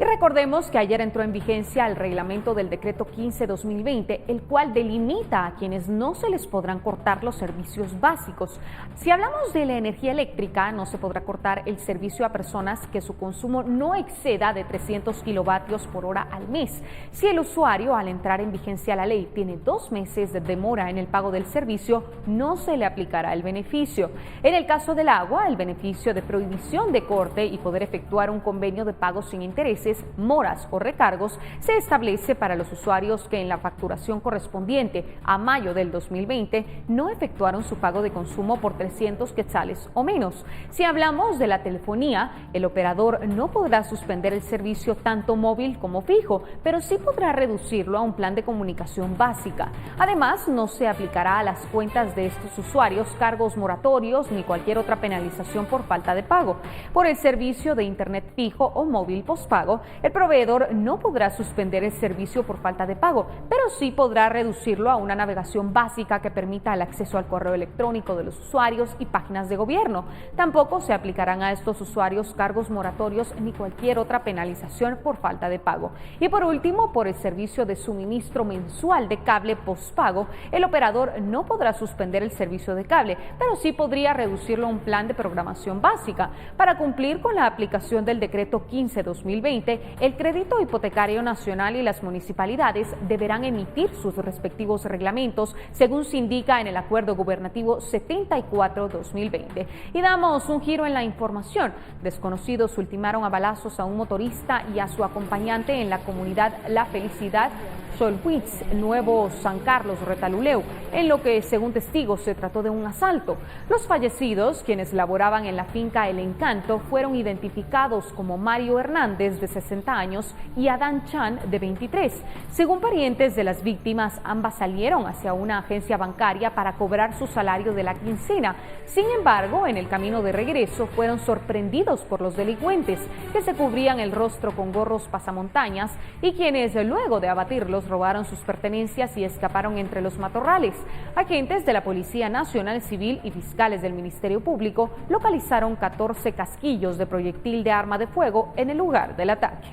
[SPEAKER 1] Y recordemos que ayer entró en vigencia el reglamento del decreto 15/2020, el cual delimita a quienes no se les podrán cortar los servicios básicos. Si hablamos de la energía eléctrica, no se podrá cortar el servicio a personas que su consumo no exceda de 300 kilovatios por hora al mes. Si el usuario, al entrar en vigencia la ley, tiene 2 meses de demora en el pago del servicio, no se le aplicará el beneficio. En el caso del agua, el beneficio de prohibición de corte y poder efectuar un convenio de pago sin intereses, moras o recargos se establece para los usuarios que en la facturación correspondiente a mayo del 2020 no efectuaron su pago de consumo por 300 quetzales o menos. Si hablamos de la telefonía, el operador no podrá suspender el servicio tanto móvil como fijo, pero sí podrá reducirlo a un plan de comunicación básica. Además, no se aplicará a las cuentas de estos usuarios cargos moratorios ni cualquier otra penalización por falta de pago. Por el servicio de internet fijo o móvil postpago, el proveedor no podrá suspender el servicio por falta de pago, pero sí podrá reducirlo a una navegación básica que permita el acceso al correo electrónico de los usuarios y páginas de gobierno. Tampoco se aplicarán a estos usuarios cargos moratorios ni cualquier otra penalización por falta de pago. Y por último, por el servicio de suministro mensual de cable postpago, el operador no podrá suspender el servicio de cable, pero sí podría reducirlo a un plan de programación básica. Para cumplir con la aplicación del decreto 15/2020, el Crédito Hipotecario Nacional y las municipalidades deberán emitir sus respectivos reglamentos, según se indica en el Acuerdo Gubernativo 74/2020. Y damos un giro en la información. Desconocidos ultimaron a balazos a un motorista y a su acompañante en la comunidad La Felicidad, Xolhuitz, Nuevo San Carlos, Retaluleu, en lo que, según testigos, se trató de un asalto. Los fallecidos, quienes laboraban en la finca El Encanto, fueron identificados como Mario Hernández, de 60 años, y Adán Chan, de 23. Según parientes de las víctimas, ambas salieron hacia una agencia bancaria para cobrar su salario de la quincena. Sin embargo, en el camino de regreso fueron sorprendidos por los delincuentes, que se cubrían el rostro con gorros pasamontañas y quienes, luego de abatirlos, robaron sus pertenencias y escaparon entre los matorrales. Agentes de la Policía Nacional Civil y fiscales del Ministerio Público localizaron 14 casquillos de proyectil de arma de fuego en el lugar del ataque.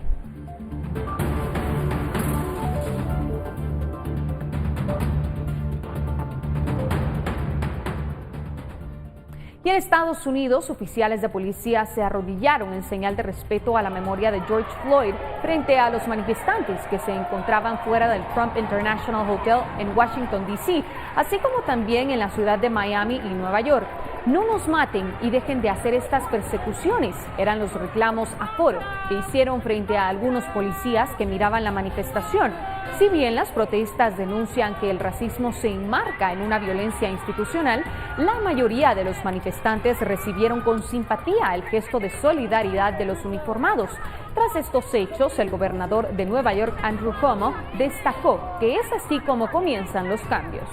[SPEAKER 1] Y en Estados Unidos, oficiales de policía se arrodillaron en señal de respeto a la memoria de George Floyd frente a los manifestantes que se encontraban fuera del Trump International Hotel en Washington, D.C., así como también en la ciudad de Miami y Nueva York. No nos maten y dejen de hacer estas persecuciones, eran los reclamos a coro que hicieron frente a algunos policías que miraban la manifestación. Si bien las protestas denuncian que el racismo se enmarca en una violencia institucional, la mayoría de los manifestantes recibieron con simpatía el gesto de solidaridad de los uniformados. Tras estos hechos, el gobernador de Nueva York, Andrew Cuomo, destacó que es así como comienzan los cambios.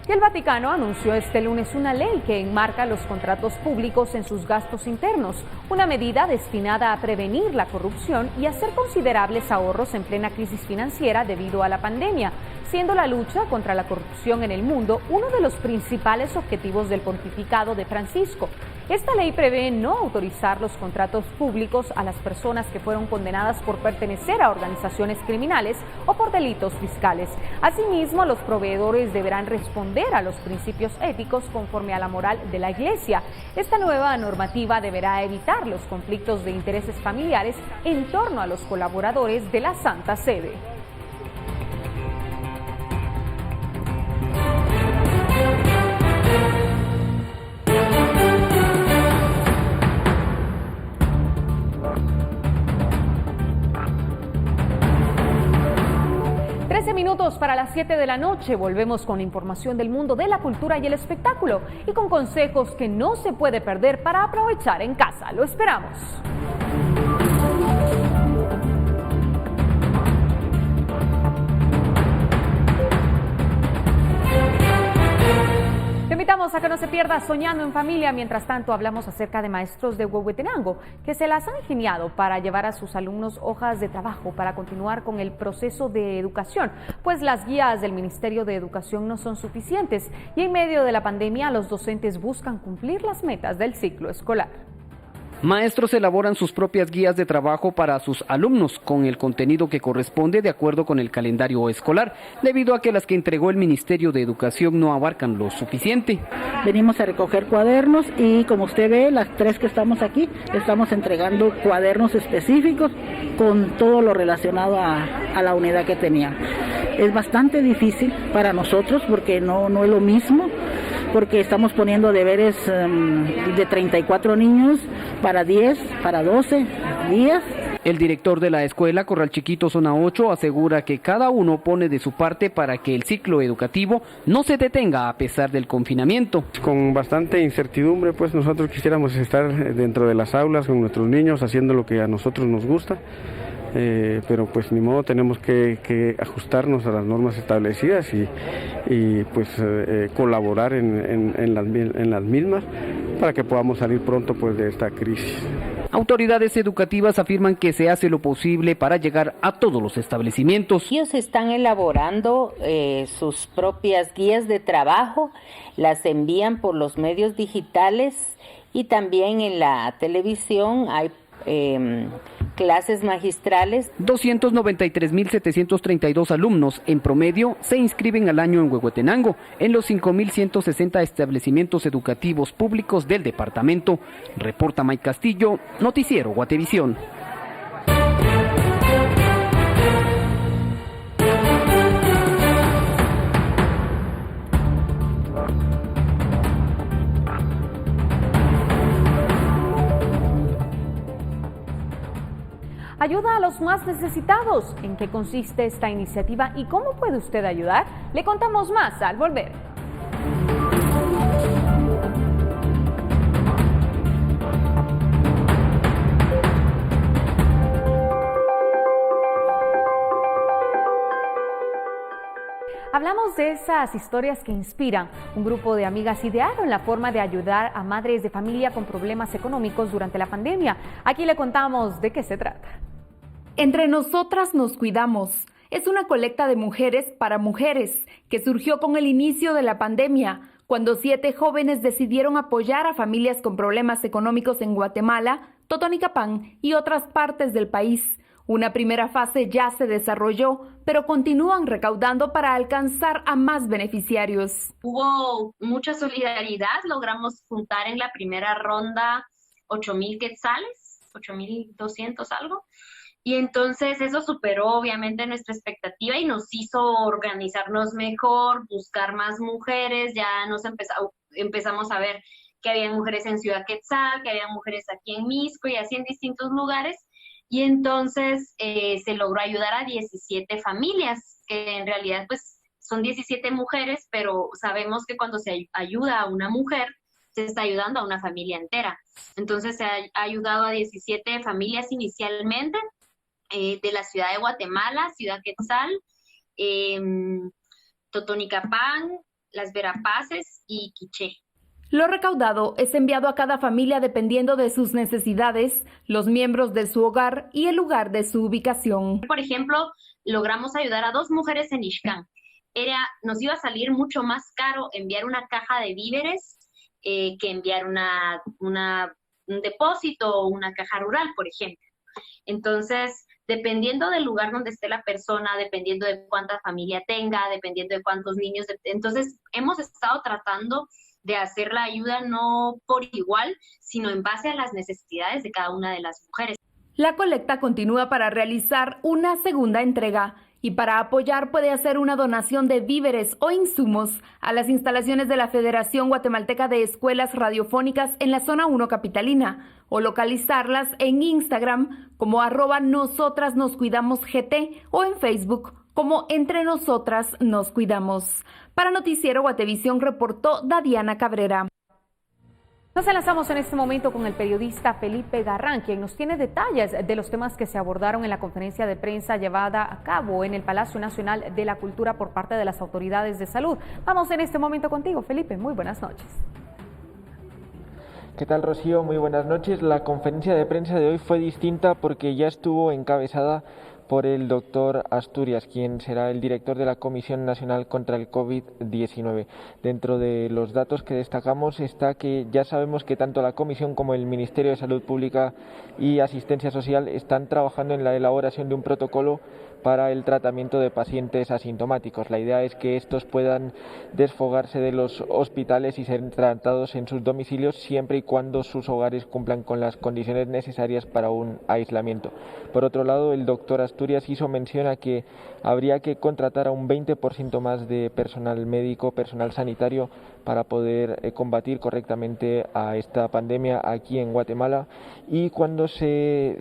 [SPEAKER 1] Y el Vaticano anunció este lunes una ley que enmarca los contratos públicos en sus gastos internos, una medida destinada a prevenir la corrupción y hacer considerables ahorros en plena crisis financiera debido a la pandemia, siendo la lucha contra la corrupción en el mundo uno de los principales objetivos del pontificado de Francisco. Esta ley prevé no autorizar los contratos públicos a las personas que fueron condenadas por pertenecer a organizaciones criminales o por delitos fiscales. Asimismo, los proveedores deberán responder a los principios éticos conforme a la moral de la Iglesia. Esta nueva normativa deberá evitar los conflictos de intereses familiares en torno a los colaboradores de la Santa Sede. Minutos para las 7 de la noche, volvemos con información del mundo de la cultura y el espectáculo y con consejos que no se puede perder para aprovechar en casa. Lo esperamos. Te invitamos a que no se pierda Soñando en Familia. Mientras tanto, hablamos acerca de maestros de Huehuetenango que se las han ingeniado para llevar a sus alumnos hojas de trabajo para continuar con el proceso de educación, pues las guías del Ministerio de Educación no son suficientes y en medio de la pandemia los docentes buscan cumplir las metas del ciclo escolar.
[SPEAKER 5] Maestros elaboran sus propias guías de trabajo para sus alumnos con el contenido que corresponde de acuerdo con el calendario escolar, debido a que las que entregó el Ministerio de Educación no abarcan lo suficiente.
[SPEAKER 6] Venimos a recoger cuadernos y, como usted ve, las 3 que estamos aquí, estamos entregando cuadernos específicos con todo lo relacionado a la unidad que tenían. Es bastante difícil para nosotros porque no es lo mismo, porque estamos poniendo deberes de 34 niños para 10, para 12 días.
[SPEAKER 5] El director de la escuela Corral Chiquito Zona 8 asegura que cada uno pone de su parte para que el ciclo educativo no se detenga a pesar del confinamiento.
[SPEAKER 7] Con bastante incertidumbre, pues nosotros quisiéramos estar dentro de las aulas con nuestros niños haciendo lo que a nosotros nos gusta. Pero pues ni modo, tenemos que ajustarnos a las normas establecidas y pues colaborar en las mismas para que podamos salir pronto pues de esta crisis.
[SPEAKER 5] Autoridades educativas afirman que se hace lo posible para llegar a todos los establecimientos.
[SPEAKER 9] Ellos están elaborando sus propias guías de trabajo, las envían por los medios digitales y también en la televisión hay clases magistrales.
[SPEAKER 5] 293.732 alumnos en promedio se inscriben al año en Huehuetenango, en los 5.160 establecimientos educativos públicos del departamento. Reporta Mike Castillo, Noticiero Guatevisión.
[SPEAKER 1] Ayuda a los más necesitados. ¿En qué consiste esta iniciativa y cómo puede usted ayudar? Le contamos más al volver. Hablamos de esas historias que inspiran. Un grupo de amigas idearon la forma de ayudar a madres de familia con problemas económicos durante la pandemia. Aquí le contamos de qué se trata.
[SPEAKER 10] Entre nosotras nos cuidamos. Es una colecta de mujeres para mujeres que surgió con el inicio de la pandemia, cuando 7 jóvenes decidieron apoyar a familias con problemas económicos en Guatemala, Totonicapán y otras partes del país. Una primera fase ya se desarrolló, pero continúan recaudando para alcanzar a más beneficiarios.
[SPEAKER 24] Hubo mucha solidaridad, logramos juntar en la primera ronda 8,000 quetzales, 8,200 algo. Y entonces eso superó obviamente nuestra expectativa y nos hizo organizarnos mejor, buscar más mujeres, ya empezamos a ver que había mujeres en Ciudad Quetzal, que había mujeres aquí en Misco y así en distintos lugares. Y entonces se logró ayudar a 17 familias, que en realidad pues son 17 mujeres, pero sabemos que cuando se ayuda a una mujer, se está ayudando a una familia entera. Entonces se ha ayudado a 17 familias inicialmente, de la ciudad de Guatemala, Ciudad Quetzal, Totonicapán, Las Verapaces y Quiché.
[SPEAKER 10] Lo recaudado es enviado a cada familia dependiendo de sus necesidades, los miembros de su hogar y el lugar de su ubicación.
[SPEAKER 24] Por ejemplo, logramos ayudar a 2 mujeres en Ixcán. Nos iba a salir mucho más caro enviar una caja de víveres que enviar un depósito o una caja rural, por ejemplo. Entonces, dependiendo del lugar donde esté la persona, dependiendo de cuánta familia tenga, dependiendo de cuántos niños, entonces hemos estado tratando de hacer la ayuda no por igual, sino en base a las necesidades de cada una de las mujeres.
[SPEAKER 10] La colecta continúa para realizar una segunda entrega y para apoyar puede hacer una donación de víveres o insumos a las instalaciones de la Federación Guatemalteca de Escuelas Radiofónicas en la Zona 1 Capitalina o localizarlas en Instagram como @nosotrasnoscuidamosgt o en Facebook como Entre Nosotras Nos Cuidamos. Para Noticiero Guatevisión reportó Dadiana Cabrera.
[SPEAKER 1] Nos enlazamos en este momento con el periodista Felipe Garrán, quien nos tiene detalles de los temas que se abordaron en la conferencia de prensa llevada a cabo en el Palacio Nacional de la Cultura por parte de las autoridades de salud. Vamos en este momento contigo, Felipe. Muy buenas noches.
[SPEAKER 25] ¿Qué tal, Rocío? Muy buenas noches. La conferencia de prensa de hoy fue distinta porque ya estuvo encabezada por el doctor Asturias, quien será el director de la Comisión Nacional contra el COVID-19. Dentro de los datos que destacamos está que ya sabemos que tanto la Comisión como el Ministerio de Salud Pública y Asistencia Social están trabajando en la elaboración de un protocolo para el tratamiento de pacientes asintomáticos. La idea es que estos puedan desfogarse de los hospitales y ser tratados en sus domicilios siempre y cuando sus hogares cumplan con las condiciones necesarias para un aislamiento. Por otro lado, el doctor Asturias Asturias hizo mención a que habría que contratar a un 20% más de personal médico, personal sanitario, para poder combatir correctamente a esta pandemia aquí en Guatemala. Y cuando se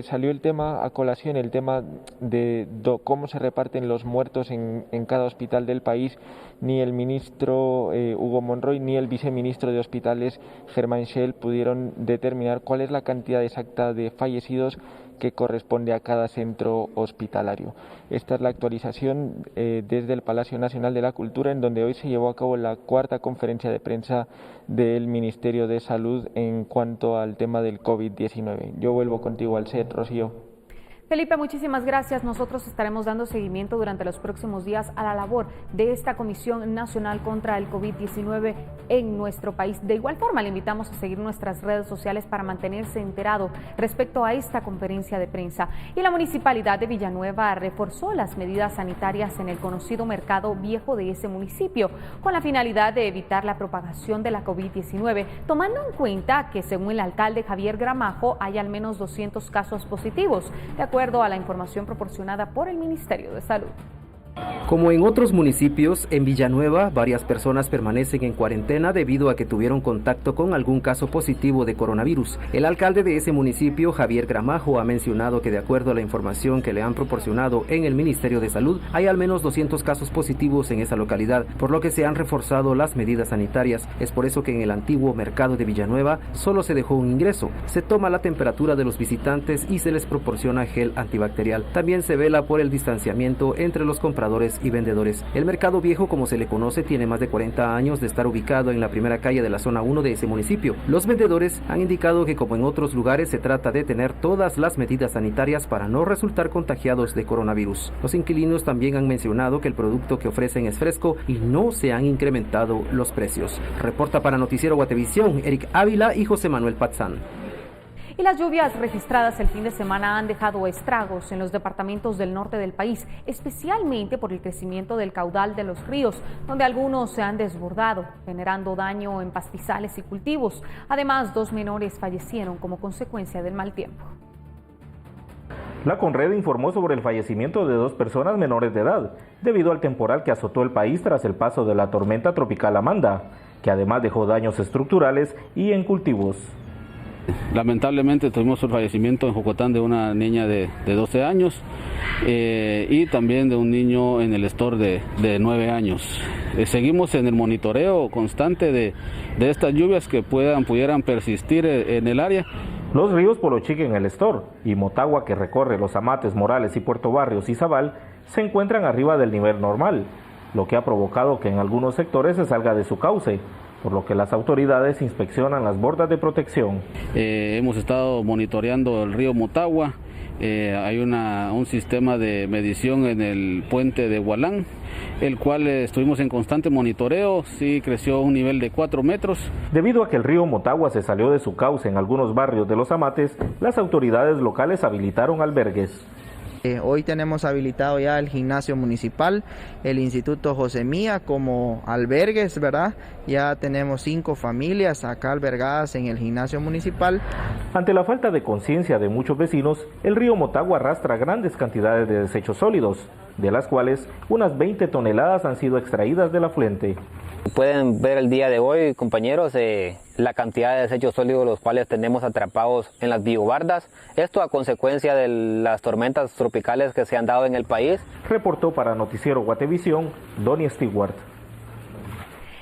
[SPEAKER 25] salió el tema a colación, el tema de cómo se reparten los muertos en cada hospital del país, ni el ministro Hugo Monroy ni el viceministro de Hospitales Germán Schell pudieron determinar cuál es la cantidad exacta de fallecidos que corresponde a cada centro hospitalario. Esta es la actualización desde el Palacio Nacional de la Cultura, en donde hoy se llevó a cabo la 4ª conferencia de prensa del Ministerio de Salud en cuanto al tema del COVID-19. Yo vuelvo contigo al set, Rocío.
[SPEAKER 1] Felipe, muchísimas gracias. Nosotros estaremos dando seguimiento durante los próximos días a la labor de esta Comisión Nacional contra el COVID-19 en nuestro país. De igual forma, le invitamos a seguir nuestras redes sociales para mantenerse enterado respecto a esta conferencia de prensa. Y la Municipalidad de Villanueva reforzó las medidas sanitarias en el conocido mercado viejo de ese municipio, con la finalidad de evitar la propagación de la COVID-19, tomando en cuenta que, según el alcalde Javier Gramajo, hay al menos 200 casos positivos, de acuerdo a la información proporcionada por el Ministerio de Salud.
[SPEAKER 8] Como en otros municipios, en Villanueva, varias personas permanecen en cuarentena debido a que tuvieron contacto con algún caso positivo de coronavirus. El alcalde de ese municipio, Javier Gramajo, ha mencionado que de acuerdo a la información que le han proporcionado en el Ministerio de Salud, hay al menos 200 casos positivos en esa localidad, por lo que se han reforzado las medidas sanitarias. Es por eso que en el antiguo mercado de Villanueva solo se dejó un ingreso. Se toma la temperatura de los visitantes y se les proporciona gel antibacterial. También se vela por el distanciamiento entre los compradores y vendedores. El mercado viejo, como se le conoce, tiene más de 40 años de estar ubicado en la primera calle de la zona 1 de ese municipio. Los vendedores han indicado que, como en otros lugares, se trata de tener todas las medidas sanitarias para no resultar contagiados de coronavirus. Los inquilinos también han mencionado que el producto que ofrecen es fresco y no se han incrementado los precios. Reporta para Noticiero Guatevisión, Eric Ávila y José Manuel Patzán.
[SPEAKER 1] Y las lluvias registradas el fin de semana han dejado estragos en los departamentos del norte del país, especialmente por el crecimiento del caudal de los ríos, donde algunos se han desbordado, generando daño en pastizales y cultivos. Además, 2 menores fallecieron como consecuencia del mal tiempo.
[SPEAKER 11] La Conred informó sobre el fallecimiento de 2 personas menores de edad, debido al temporal que azotó el país tras el paso de la tormenta tropical Amanda, que además dejó daños estructurales y en cultivos.
[SPEAKER 12] Lamentablemente tuvimos el fallecimiento en Jocotán de una niña de 12 años y también de un niño en el store de 9 años. Seguimos en el monitoreo constante de estas lluvias que pudieran persistir en el área.
[SPEAKER 11] Los ríos Polochique en el store y Motagua, que recorre Los Amates, Morales y Puerto Barrios y Zabal, se encuentran arriba del nivel normal, lo que ha provocado que en algunos sectores se salga de su cauce, por lo que las autoridades inspeccionan las bordas de protección.
[SPEAKER 12] Hemos estado monitoreando el río Motagua, hay un sistema de medición en el puente de Hualán, el cual estuvimos en constante monitoreo, sí creció a un nivel de 4 metros.
[SPEAKER 11] Debido a que el río Motagua se salió de su cauce en algunos barrios de Los Amates, las autoridades locales habilitaron albergues.
[SPEAKER 13] Hoy tenemos habilitado ya el gimnasio municipal, el Instituto José Mía como albergues, ¿verdad? Ya tenemos 5 familias acá albergadas en el gimnasio municipal.
[SPEAKER 11] Ante la falta de conciencia de muchos vecinos, el río Motagua arrastra grandes cantidades de desechos sólidos, de las cuales unas 20 toneladas han sido extraídas del afluente.
[SPEAKER 14] Pueden ver el día de hoy, compañeros, la cantidad de desechos sólidos los cuales tenemos atrapados en las biobardas. Esto a consecuencia de las tormentas tropicales que se han dado en el país.
[SPEAKER 11] Reportó para Noticiero Guatevisión, Donny Stewart.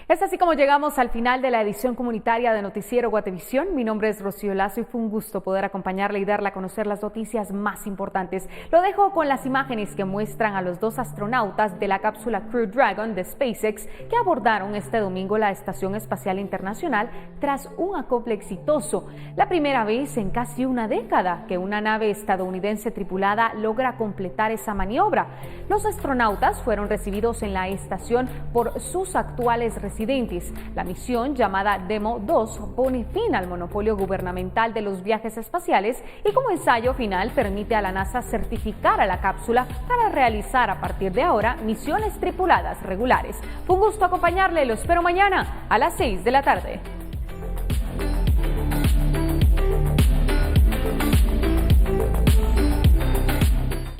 [SPEAKER 1] Es así como llegamos al final de la edición comunitaria de Noticiero Guatevisión. Mi nombre es Rocío Lazo y fue un gusto poder acompañarle y darle a conocer las noticias más importantes. Lo dejo con las imágenes que muestran a los 2 astronautas de la cápsula Crew Dragon de SpaceX que abordaron este domingo la Estación Espacial Internacional tras un acople exitoso. La primera vez en casi una década que una nave estadounidense tripulada logra completar esa maniobra. Los astronautas fueron recibidos en la estación por sus actuales residentes. La misión, llamada Demo 2, pone fin al monopolio gubernamental de los viajes espaciales y como ensayo final permite a la NASA certificar a la cápsula para realizar a partir de ahora misiones tripuladas regulares. Fue un gusto acompañarle, lo espero mañana a las 6 de la tarde.